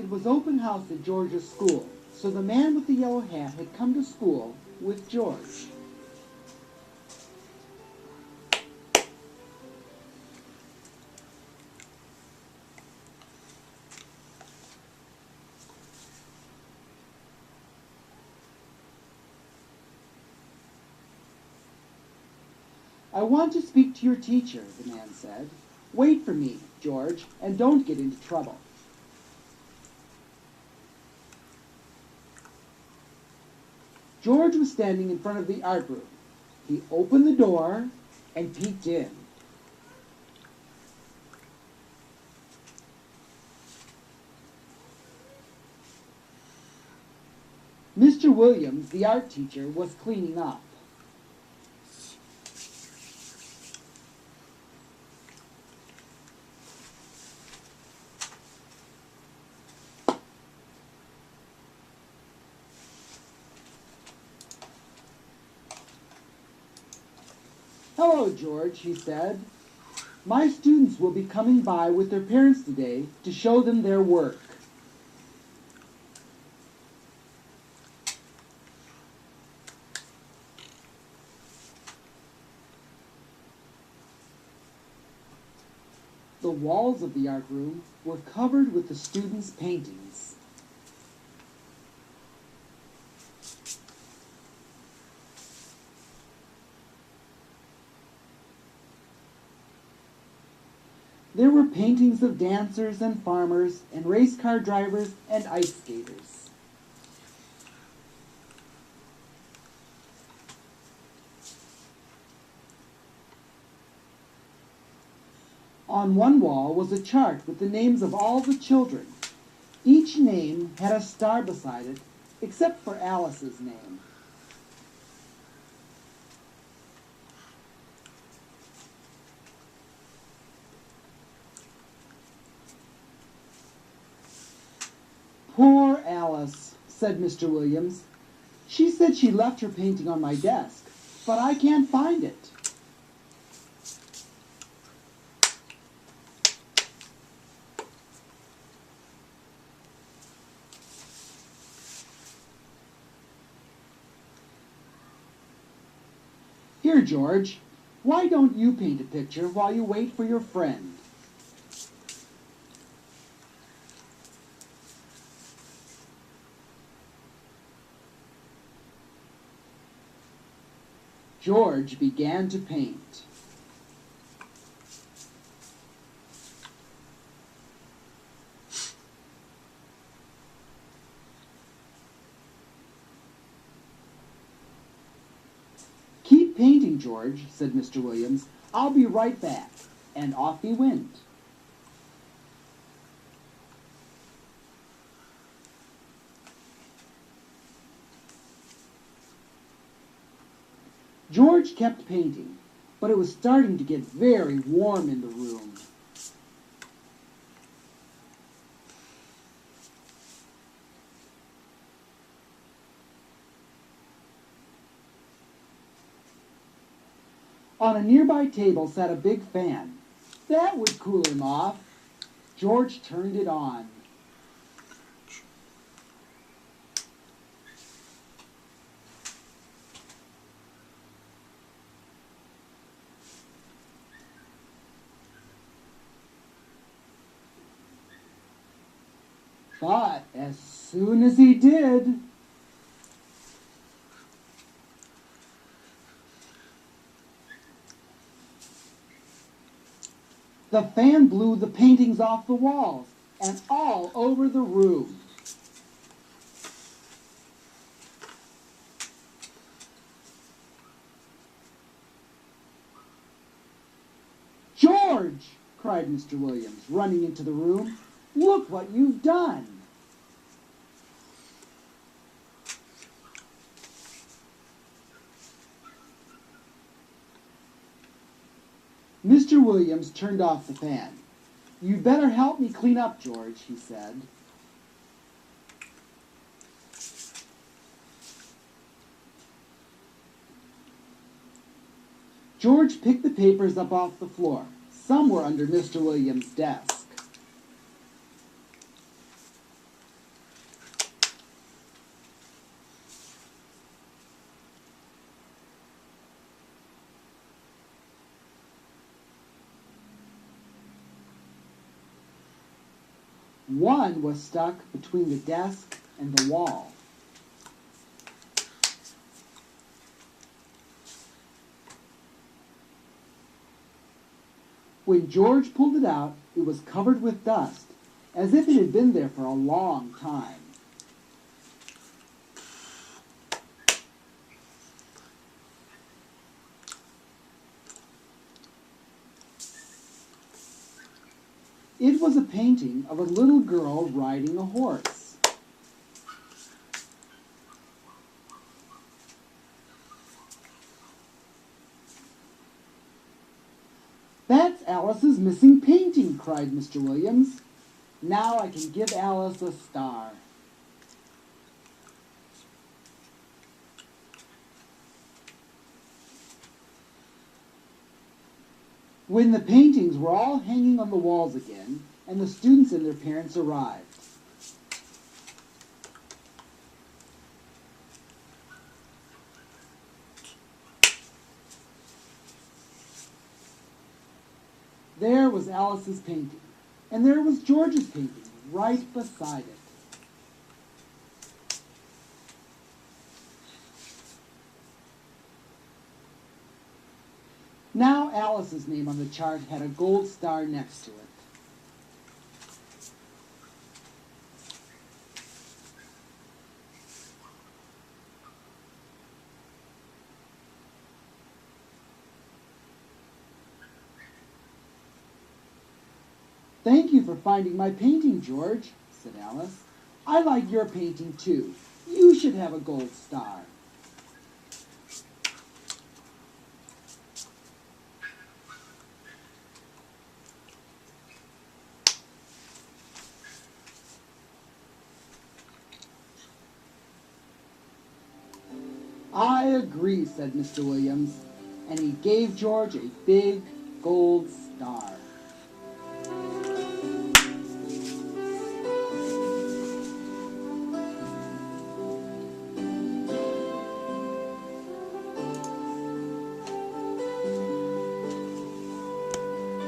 It was open house at George's school, so the man with the yellow hat had come to school with George. I want to speak to your teacher, the man said. Wait for me, George, and don't get into trouble. George was standing in front of the art room. He opened the door and peeked in. Mr. Williams, the art teacher, was cleaning up. Hello, George, he said. My students will be coming by with their parents today to show them their work. The walls of the art room were covered with the students' paintings. There were paintings of dancers and farmers and race car drivers and ice skaters. On one wall was a chart with the names of all the children. Each name had a star beside it, except for Alice's name. Poor Alice, said Mr. Williams. She said she left her painting on my desk, but I can't find it. Here, George, why don't you paint a picture while you wait for your friend? George began to paint. Keep painting, George, said Mr. Williams. I'll be right back. And off he went. George kept painting, but it was starting to get very warm in the room. On a nearby table sat a big fan. That would cool him off. George turned it on. But as soon as he did, the fan blew the paintings off the walls and all over the room. George, cried Mr. Williams, running into the room. Look what you've done. Mr. Williams turned off the fan. You'd better help me clean up, George, he said. George picked the papers up off the floor. Some were under Mr. Williams' desk. One was stuck between the desk and the wall. When George pulled it out, it was covered with dust, as if it had been there for a long time. It was a painting of a little girl riding a horse. "That's Alice's missing painting," cried Mr. Williams. "Now I can give Alice a star." When the paintings were all hanging on the walls again, and the students and their parents arrived, there was Alice's painting, and there was George's painting right beside it. Now Alice's name on the chart had a gold star next to it. "Thank you for finding my painting, George," said Alice. "I like your painting too. You should have a gold star." "I agree," said Mr. Williams, and he gave George a big gold star.